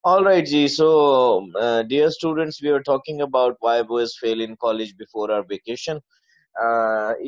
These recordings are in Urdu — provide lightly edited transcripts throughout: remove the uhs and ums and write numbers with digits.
All right, Ji. So, dear students, we were talking about why boys fail in college before our vacation.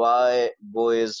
why boys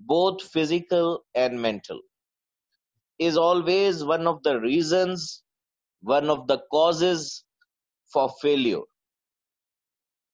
both physical and mental, is always one of the reasons, one of the causes for failure.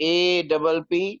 APPROPRIATE.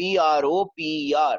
PROPER.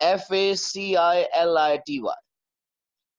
FACILITY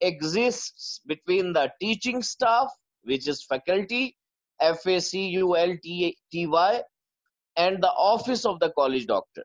exists between the teaching staff, which is faculty, FACULTY, and the office of the college doctor.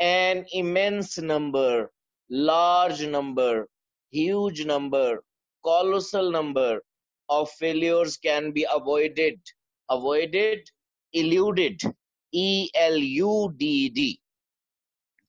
an immense number, large number, huge number, colossal number of failures can be avoided, eluded, ELUDD.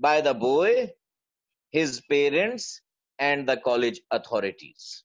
By the boy, his parents and the college authorities.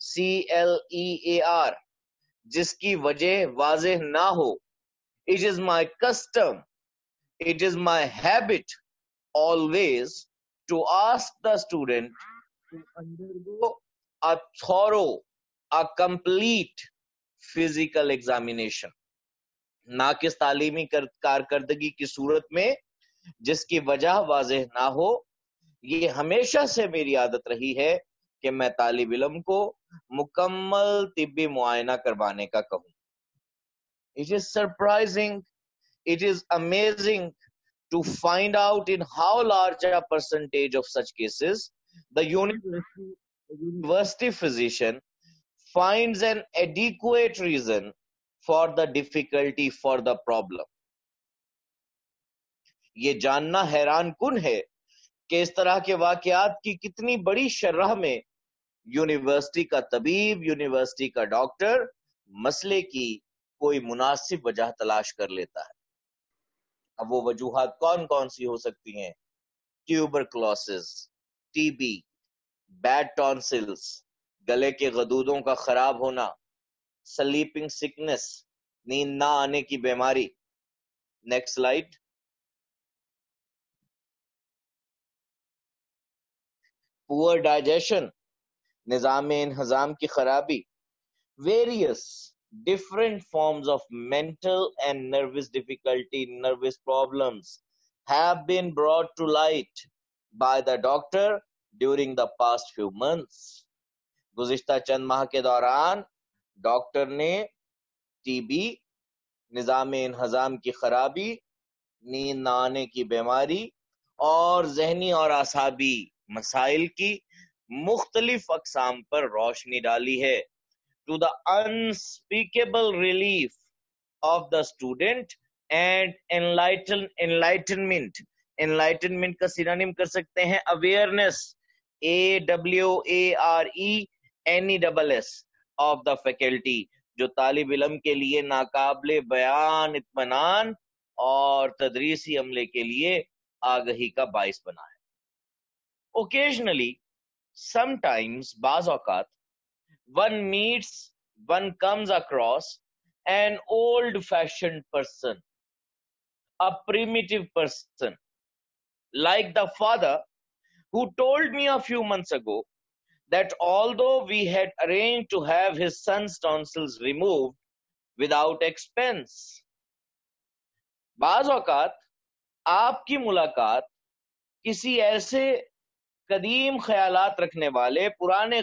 CLEAR, جس کی وجہ واضح نہ ہو. It is my custom, it is my habit always to ask the student to undergo a thorough, a complete physical examination. ناقص تعلیمی کارکردگی کی صورت میں جس کی وجہ واضح نہ ہو. یہ ہمیشہ سے میری عادت رہی ہے کہ میں طالب علم کو مکمل طبی معائنہ کروانے کا کہوں. It is surprising, it is amazing to find out in how large a percentage of such cases the university physician finds an adequate reason for the difficulty, for the problem. یہ جاننا حیران کن ہے کہ اس طرح کے واقعات کی کتنی بڑی شرح میں یونیورسٹی کا طبیب، یونیورسٹی کا ڈاکٹر مسئلے کی کوئی مناسب وجہ تلاش کر لیتا ہے. اب وہ وجوہات کون کون سی ہو سکتی ہیں؟ Tuberculosis, T B, bad tonsils, گلے کے غدودوں کا خراب ہونا، سلیپنگ سکنس، نیند نہ آنے کی بیماری. Next slide. پور ڈائجیشن، نظام انہضام کی خرابی. Various different forms of mental and nervous difficulty, nervous problems have been brought to light by the doctor during the past few months. گزشتہ چند ماہ کے دوران ڈاکٹر نے ٹی بی، نظام انہضام کی خرابی، نیند نہ آنے کی بیماری اور ذہنی اور اعصابی مسائل کی مختلف اقسام پر روشنی ڈالی ہے. To the unspeakable relief of the student and enlightenment. Enlightenment کا سینونیم کر سکتے ہیں awareness, AWARENESS of the faculty, جو طالب علم کے لیے ناقابل بیان اطمینان اور تدریسی عملے کے لیے آگہی کا باعث بنا ہے. Occasionally, sometimes, بعض اوقات one comes across an old-fashioned person, a primitive person, like the father who told me a few months ago that although we had arranged to have his son's tonsils removed without expense. بعض اوقات آپ کی ملاقات کسی ایسے قدیم خیالات رکھنے والے، پرانے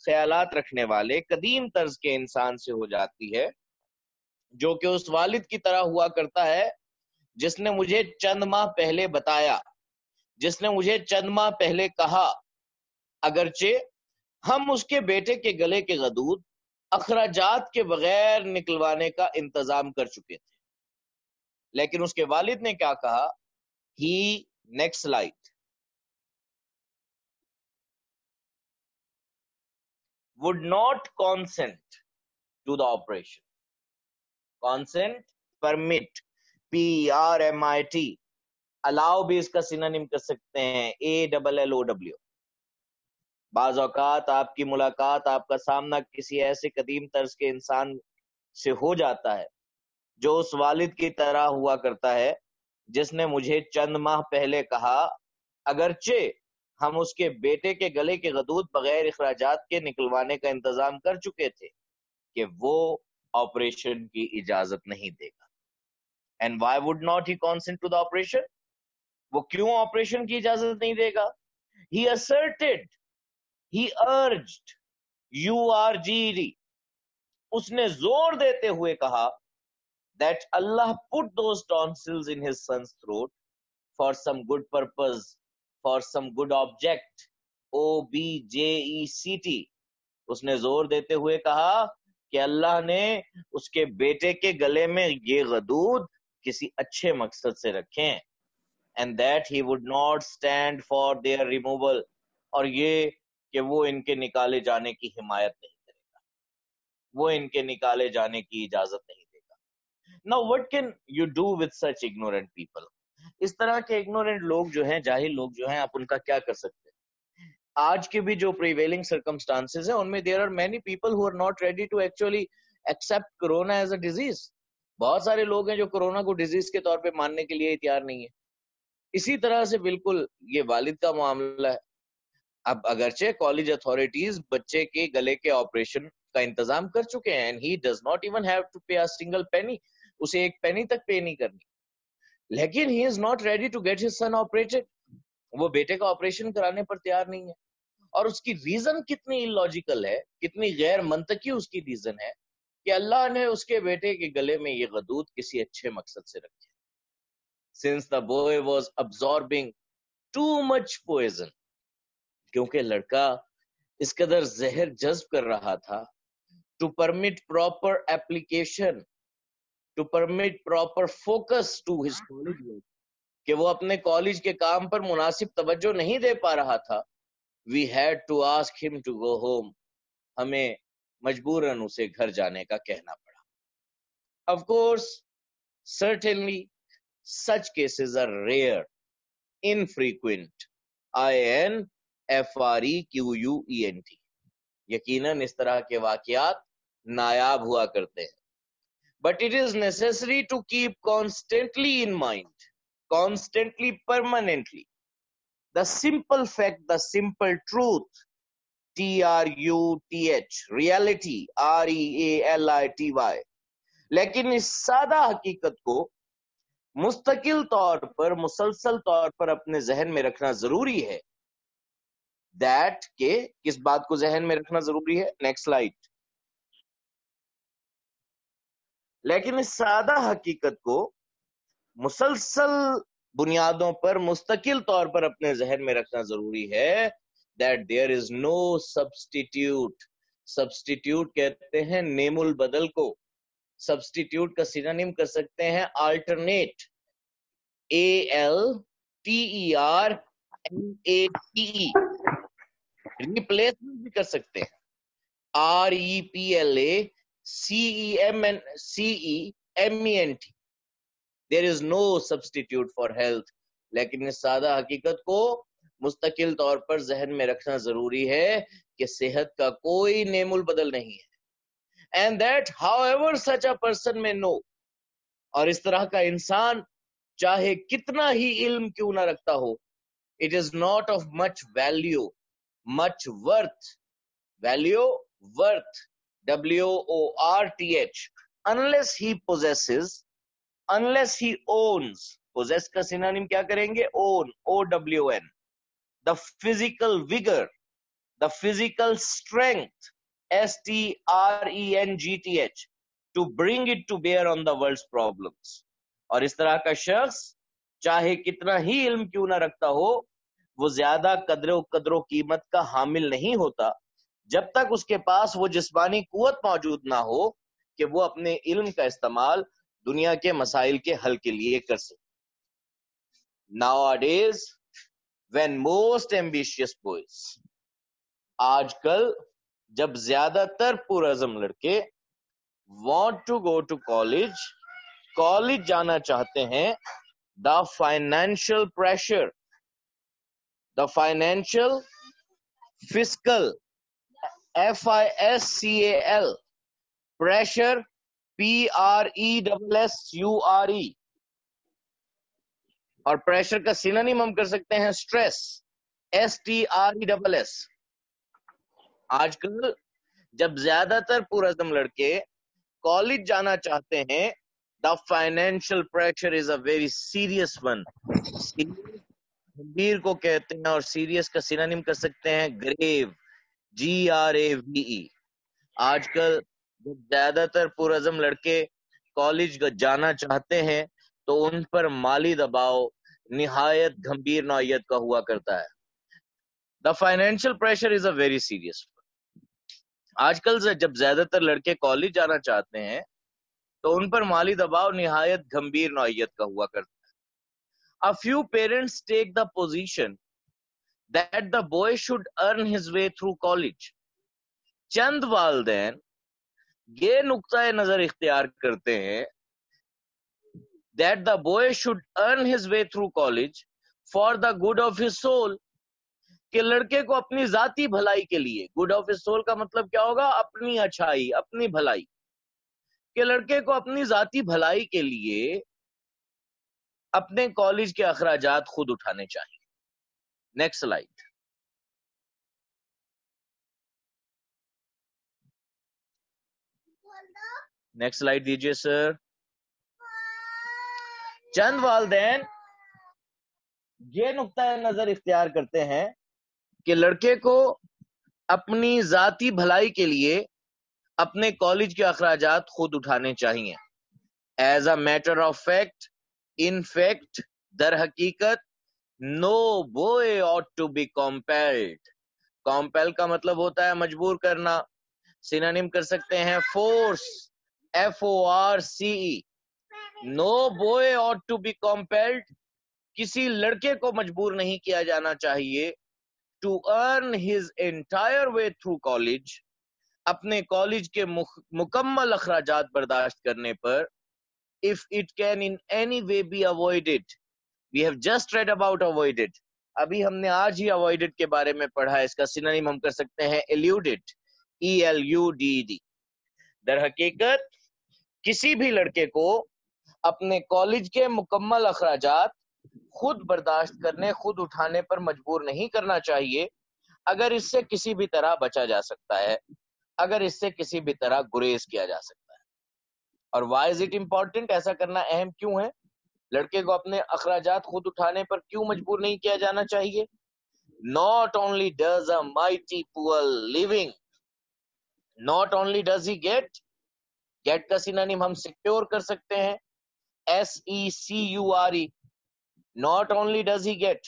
خیالات رکھنے والے قدیم طرز کے انسان سے ہو جاتی ہے جو کہ اس والد کی طرح ہوا کرتا ہے جس نے مجھے چند ماہ پہلے بتایا، جس نے مجھے چند ماہ پہلے کہا اگرچہ ہم اس کے بیٹے کے گلے کے غدود اخراجات کے بغیر نکلوانے کا انتظام کر چکے تھے. لیکن اس کے والد نے کیا کہا؟ ہی next slide. would not consent to the operation. Consent, permit, PERMIT. allow بھی اس کا سینونیم کر سکتے ہیں ALLOW. بعض اوقات آپ کی ملاقات، آپ کا سامنا کسی ایسے قدیم طرز کے انسان سے ہو جاتا ہے جو اس والد کی طرح ہوا کرتا ہے جس نے مجھے چند ماہ پہلے کہا اگرچہ ہم اس کے بیٹے کے گلے کے غدود بغیر اخراجات کے نکلوانے کا انتظام کر چکے تھے کہ وہ آپریشن کی اجازت نہیں دے گا. And why would not he consent to the operation? وہ کیوں آپریشن کی اجازت نہیں دے گا؟ He asserted, he urged, URGED. اس نے زور دیتے ہوئے کہا that Allah put those tonsils in his son's throat for some good purpose, for some good object. OBJECT. اس نے زور دیتے ہوئے کہا کہ اللہ نے اس کے بیٹے کے گلے میں یہ غدود کسی اچھے مقصد سے رکھے ہیں. And that he would not stand for their removal. اور یہ کہ وہ ان کے نکالے جانے کی حمایت نہیں کرے گا، وہ ان کے نکالے جانے کی اجازت نہیں دے گا. Now what can you do with such ignorant people? اس طرح کے اگنورنٹ لوگ جو ہیں، جاہل لوگ جو ہیں، آپ ان کا کیا کر سکتے ہیں؟ آج کے بھی جو پریویلنگ سرکمسٹانسز ہیں ان میں there are many people who are not ready to actually accept corona as a disease. بہت سارے لوگ ہیں جو کرونا کو ڈیزیز کے طور پہ ماننے کے لیے تیار نہیں ہے. اسی طرح سے بالکل یہ والد کا معاملہ ہے. اب اگرچہ کالج اتھارٹیز بچے کے گلے کے آپریشن کا انتظام کر چکے ہیں, and he does not even have to pay a single penny, اسے ایک پینی تک پے نہیں کرنی, لیکن he is not ready to get his son operated. وہ بیٹے کا آپریشن کرانے پر تیار نہیں ہے. اور اس کی ریزن کتنی illogical ہے, کتنی غیر منطقی اس کی ریزن ہے کہ اللہ نے اس کے بیٹے کے گلے میں یہ غدود کسی اچھے مقصد سے رکھے. Since the boy was absorbing too much poison, کیونکہ لڑکا اس قدر زہر جذب کر رہا تھا, to permit proper application, to permit proper focus to his college work, کہ وہ اپنے کالج کے کام پر مناسب توجہ نہیں دے پا رہا تھا, we had to ask him to go home, ہمیں مجبوراً اسے گھر جانے کا کہنا پڑا. Of course, certainly such cases are rare, infrequent, infrequent. یقیناً اس طرح کے واقعات نایاب ہوا کرتے ہیں. But it is necessary to keep constantly in mind, constantly, permanently, the simple fact, the simple truth, truth, reality, reality. لیکن اس سادہ حقیقت کو مستقل طور پر, مسلسل طور پر اپنے ذہن میں رکھنا ضروری ہے. That کہ کس بات کو ذہن میں رکھنا ضروری ہے؟ Next slide. لیکن اس سادہ حقیقت کو مسلسل بنیادوں پر, مستقل طور پر اپنے ذہن میں رکھنا ضروری ہے. That there is no substitute. Substitute کہتے ہیں نیم البدل کو. سبسٹیٹیوٹ کا سینونیم کر سکتے ہیں alternate, ALTERNATE. ریپلیسمنٹ بھی کر سکتے ہیں, REPLACEMENT. There is no substitute for health. لیکن اس سادہ حقیقت کو مستقل طور پر ذہن میں رکھنا ضروری ہے کہ صحت کا کوئی نیم البدل نہیں ہے. And that however such a person may know, اور اس طرح کا انسان چاہے کتنا ہی علم کیوں نہ رکھتا ہو, it is not of much value, much worth, value, worth, WORTH, unless he possesses, unless he owns. possess کا سینونیم کیا کریں گے؟ own, OWN. the physical vigor, the physical strength, STRENGTH, to bring it to bear on the world's problems. اور اس طرح کا شخص چاہے کتنا ہی علم کیوں نہ رکھتا ہو, وہ زیادہ قدر و قیمت کا حامل نہیں ہوتا جب تک اس کے پاس وہ جسمانی قوت موجود نہ ہو کہ وہ اپنے علم کا استعمال دنیا کے مسائل کے حل کے لیے کر سکے. Nowadays, when most ambitious boys, آج کل جب زیادہ تر پرعزم لڑکے want to go to college, college جانا چاہتے ہیں, the financial pressure, the financial, fiscal, FISCAL, pressure, PRESSURE, اور پریشر کا سینونیم ہم کر سکتے ہیں اسٹریس, STRESS. آج کل جب زیادہ تر پرعزم لڑکے کالج جانا چاہتے ہیں, the financial pressure is a very serious one. گمبھیر کو کہتے ہیں, اور سیریس کا سینونیم کر سکتے ہیں گریو, GRAVE. آج کل جب زیادہ تر پرعزم لڑکے کالج جانا چاہتے ہیں تو ان پر مالی دباؤ نہایت گمبھیر نوعیت کا ہوا کرتا ہے. The financial pressure is a very serious one. آج کل جب زیادہ تر لڑکے کالج جانا چاہتے ہیں تو ان پر مالی دباؤ نہایت گمبھیر نوعیت کا ہوا کرتا ہے. A few parents take the position that the boy should earn his way through college. چند والدین یہ نقطۂ نظر اختیار کرتے ہیں that the boy should earn his way through college for the good of his soul, کہ لڑکے کو اپنی ذاتی بھلائی کے لیے, good of his soul کا مطلب کیا ہوگا؟ اپنی اچھائی, اپنی بھلائی, کہ لڑکے کو اپنی ذاتی بھلائی کے لیے اپنے کالج کے اخراجات خود اٹھانے چاہیے. Next slide. نیکسٹ سلائیڈ دیجیے سر. چند والدین یہ نقطۂ نظر اختیار کرتے ہیں کہ لڑکے کو اپنی ذاتی بھلائی کے لیے اپنے کالج کے اخراجات خود اٹھانے چاہیے. As a matter of fact, in fact, در حقیقت، no boy ought to be compelled. compel کا مطلب ہوتا ہے مجبور کرنا. سینونیم کر سکتے ہیں force, FORCE. No boy ought to be compelled. کسی لڑکے کو مجبور نہیں کیا جانا چاہیے to earn his entire way through college، اپنے کالج کے مکمل اخراجات برداشت کرنے پر. if it can in any way be avoided. we have just read about avoided. ابھی ہم نے آج ہی avoided کے بارے میں پڑھا ہے. اس کا سینونیم ہم کر سکتے ہیں eluded، ELUDED. در حقیقت کسی بھی لڑکے کو اپنے کالج کے مکمل اخراجات خود برداشت کرنے، خود اٹھانے پر مجبور نہیں کرنا چاہیے اگر اس سے کسی بھی طرح بچا جا سکتا ہے، اگر اس سے کسی بھی طرح گریز کیا جا سکتا ہے. اور why is it important؟ ایسا کرنا اہم کیوں ہے؟ لڑکے کو اپنے اخراجات خود اٹھانے پر کیوں مجبور نہیں کیا جانا چاہیے؟ Not only does a mighty poor living، not only does he get کا سینونیم ہم سیکیور کر سکتے ہیں SECURE. not only does he get،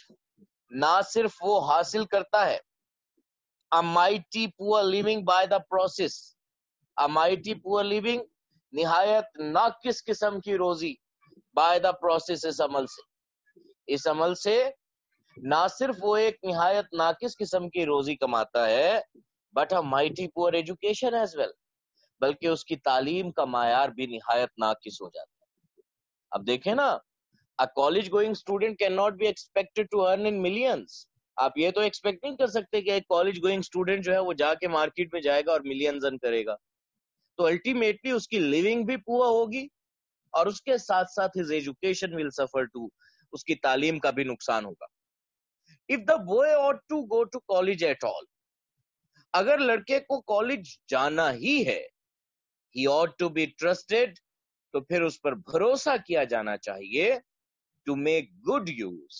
نہ صرف وہ حاصل کرتا ہے a mighty poor living by the process، a mighty poor living نہایت ناقص قسم کی روزی by the process، اس عمل سے نہ صرف وہ ایک نہایت ناقص قسم کی روزی کماتا ہے but a mighty poor education as well، بلکہ اس کی تعلیم کا معیار بھی نہایت ناقص ہو جاتا ہے. اب دیکھیں نا، a college going student cannot be expected to earn in millions. آپ یہ تو ایکسپیکٹ نہیں کر سکتے کہ ایک کالج گوئنگ اسٹوڈنٹ جو ہے وہ جا کے مارکیٹ میں جائے گا اور ملینز ارن کرے گا. تو الٹیمیٹلی اس کی لیونگ بھی پور ہوگی اور اس کے ساتھ ساتھ his education will suffer too، اس کی تعلیم کا بھی نقصان ہوگا. if the boy ought to go to college at all، اگر لڑکے کو کالج جانا ہی ہے he ought to be trusted، تو پھر اس پر بھروسہ کیا جانا چاہیے to make good use،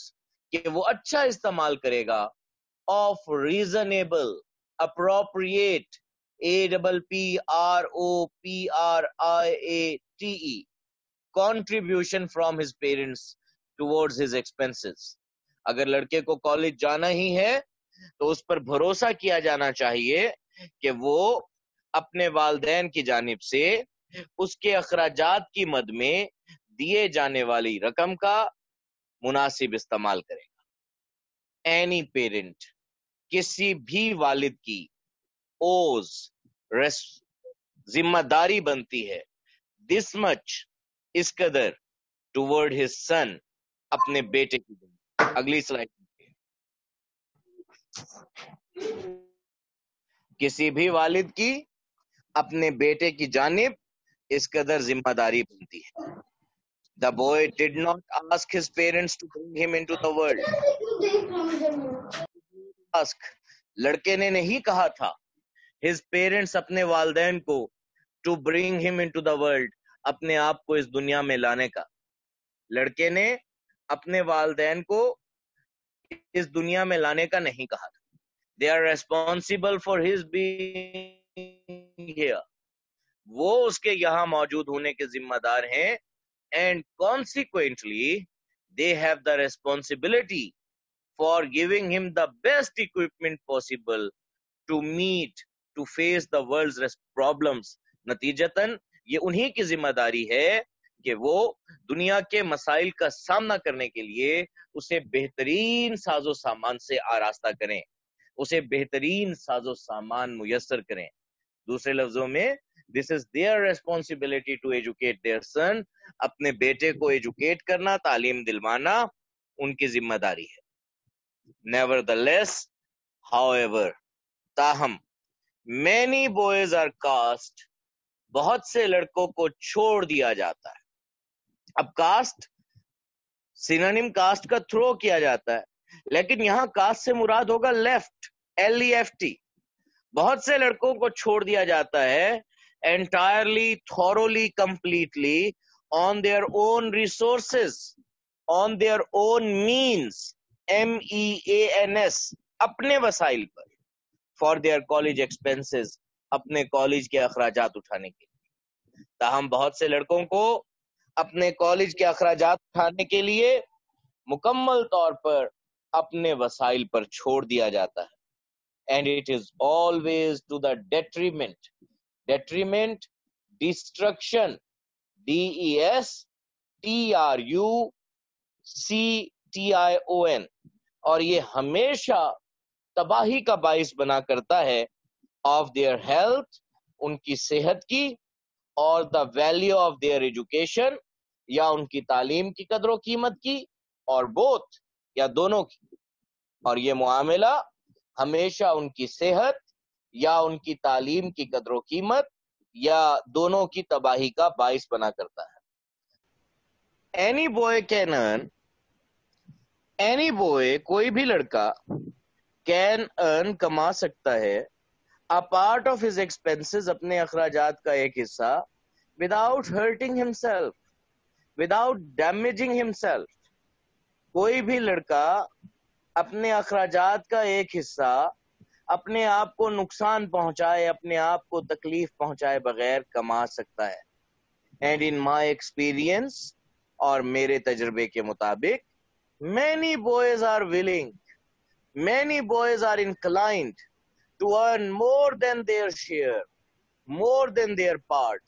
کہ وہ اچھا استعمال کرے گا of reasonable، appropriate، APPROPRIATE، contribution from his parents towards his expenses. اگر لڑکے کو کالج جانا ہی ہے تو اس پر بھروسہ کیا جانا چاہیے کہ وہ اپنے والدین کی جانب سے اس کے اخراجات کی مد میں دیے جانے والی رقم کا مناسب استعمال کرے گا. اینی پیرنٹ، کسی بھی والد کی اوز، ذمہ داری بنتی ہے دس مچ، اس قدر، ٹورڈ ہز سن، اپنے بیٹے کی. اگلی سلائڈ. کسی بھی والد کی اپنے بیٹے کی جانب اس قدر ذمہ داری بنتی ہے. The boy did not ask his parents to bring him into the world. لڑکے نے نہیں کہا تھا his parents، اپنے والدین کو to bring him into the world، اپنے آپ کو اس دنیا میں لانے کا. لڑکے نے اپنے والدین کو اس دنیا میں لانے کا نہیں کہا تھا. They are responsible for his being here، وہ اس کے یہاں موجود ہونے کے ذمہ دار ہیں. And consequently they have the responsibility for giving him the best equipment possible to meet، to face the world's problems. نتیجتاً یہ انہی کی ذمہ داری ہے کہ وہ دنیا کے مسائل کا سامنا کرنے کے لیے اسے بہترین ساز و سامان سے آراستہ کریں، اسے بہترین ساز و سامان میسر کریں. دوسرے لفظوں میں this is their responsibility to educate their son، اپنے بیٹے کو ایجوکیٹ کرنا، تعلیم دلوانا ان کی ذمہ داری ہے. Nevertheless، however، تاہم many boys are cast بہت سے لڑکوں کو چھوڑ دیا جاتا ہے. اب کاسٹ سینونیم کاسٹ کا تھرو کیا جاتا ہے، لیکن یہاں کاسٹ سے مراد ہوگا لیفٹ، LEFT. بہت سے لڑکوں کو چھوڑ دیا جاتا ہے entirely, thoroughly, completely on their own resources, on their own means, MEANS، اپنے وسائل پر، for their college expenses، اپنے کالج کے اخراجات اٹھانے کے لیے. تاہم بہت سے لڑکوں کو اپنے کالج کے اخراجات اٹھانے کے لیے مکمل طور پر اپنے وسائل پر چھوڑ دیا جاتا ہے. And it is always to the detriment, destruction, DESTRUCTION، اور یہ ہمیشہ تباہی کا باعث بنا کرتا ہے of their health، ان کی صحت کی، اور the value of their education، یا ان کی تعلیم کی قدر و قیمت کی، اور both، یا دونوں کی. اور یہ معاملہ ہمیشہ ان کی صحت یا ان کی تعلیم کی قدر و قیمت یا دونوں کی تباہی کا باعث بنا کرتا ہے. Any boy can earn، any boy کوئی بھی لڑکا can earn کما سکتا ہے a part of his expenses، اپنے اخراجات کا ایک حصہ without hurting himself، without damaging himself. کوئی بھی لڑکا اپنے اخراجات کا ایک حصہ اپنے آپ کو نقصان پہنچائے، اپنے آپ کو تکلیف پہنچائے بغیر کما سکتا ہے. اینڈ ان مائی ایکسپیرئنس، اور میرے تجربے کے مطابق، many boys are willing، many boys are inclined to earn more than their share، more than their part،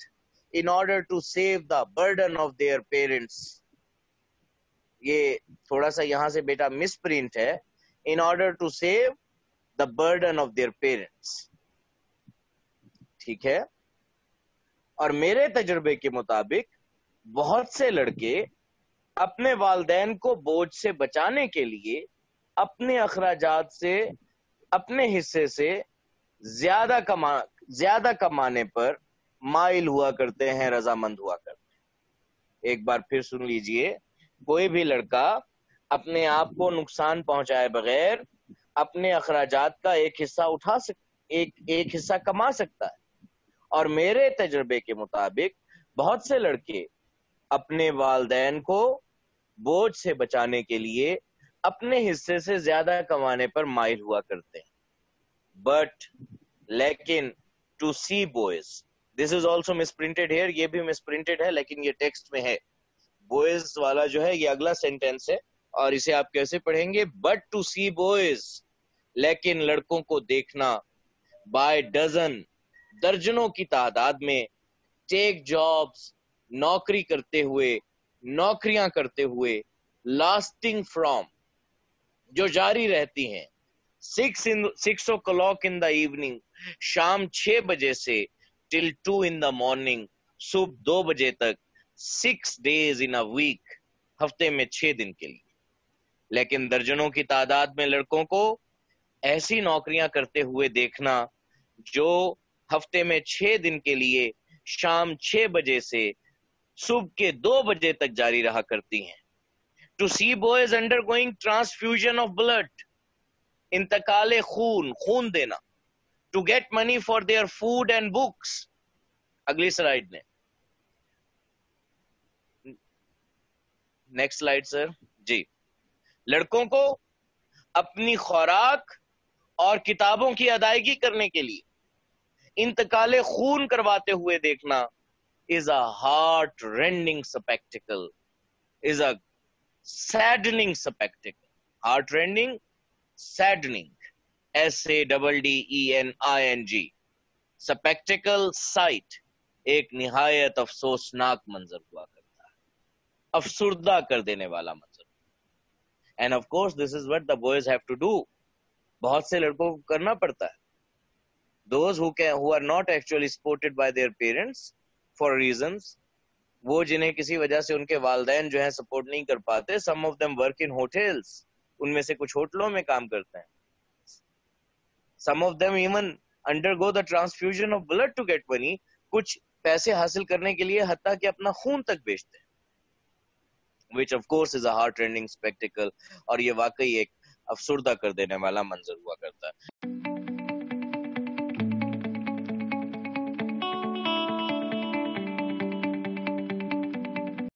in order to save the burden of their parents. یہ تھوڑا سا یہاں سے بیٹا مس پرنٹ ہے، in order to save the burden of their parents. ٹھیک ہے. اور میرے تجربے کے مطابق بہت سے لڑکے اپنے والدین کو بوجھ سے بچانے کے لیے اپنے اخراجات سے، اپنے حصے سے زیادہ کمانے پر مائل ہوا کرتے ہیں، رضامند ہوا کرتے ہیں. ایک بار پھر سن لیجئے، کوئی بھی لڑکا اپنے آپ کو نقصان پہنچائے بغیر اپنے اخراجات کا ایک حصہ ایک حصہ کما سکتا ہے. اور میرے تجربے کے مطابق بہت سے لڑکے اپنے والدین کو بوجھ سے بچانے کے لیے اپنے حصے سے زیادہ کمانے پر مائل ہوا کرتے ہیں. بٹ لیکن to see boys, this is also misprinted here, یہ بھی مس پرنٹڈ ہے لیکن یہ ٹیکسٹ میں ہے. بوائز والا جو ہے یہ اگلا سینٹینس ہے اور اسے آپ کیسے پڑھیں گے؟ بٹ ٹو سی بوائز، لیکن لڑکوں کو دیکھنا، بائی ڈزن، درجنوں کی تعداد میں، ٹیک جابس، نوکریاں کرتے ہوئے، لاسٹنگ فرام، جو جاری رہتی ہیں، 6 o'clock in the evening، شام 6 بجے سے، till 2 in the morning، صبح 2 بجے تک، 6 days in a week، ہفتے میں 6 دن کے لیے. لیکن درجنوں کی تعداد میں لڑکوں کو ایسی نوکریاں کرتے ہوئے دیکھنا جو ہفتے میں 6 دن کے لیے شام 6 بجے سے صبح کے 2 بجے تک جاری رہا کرتی ہیں. To see boys undergoing transfusion of blood, انتقال خون دینا، to get money for their food and books. اگلی سلائیڈ میں، نیکسٹ سلائیڈ سر جی. لڑکوں کو اپنی خوراک اور کتابوں کی ادائیگی کرنے کے لیے انتقال خون کرواتے ہوئے دیکھنا is a heart-rending spectacle، is a saddening spectacle. Heart-rending، saddening، SADDENING، spectacle، sight، ایک نہایت افسوسناک منظر ہوا کرتا ہے، افسردہ کر دینے والا منظر. And of course this is what the boys have to do، بہت سے لڑکوں کو کرنا پڑتا ہے. Those who are not actually supported by their parents for reasons، وہ جنہیں کسی وجہ سے ان کے والدین جو ہیں سپورٹ نہیں کر پاتے. some of them work in hotels، ان میں سے کچھ ہوٹلوں میں کام کرتے ہیں. some of them even undergo the transfusion of blood to get money، کچھ پیسے حاصل کرنے کے لیے حتیٰ کہ اپنا خون تک بیچتے ہیں، which of course is a heart rending spectacle، اور یہ واقعی ایک افسردہ کر دینے والا منظر ہوا کرتا ہے۔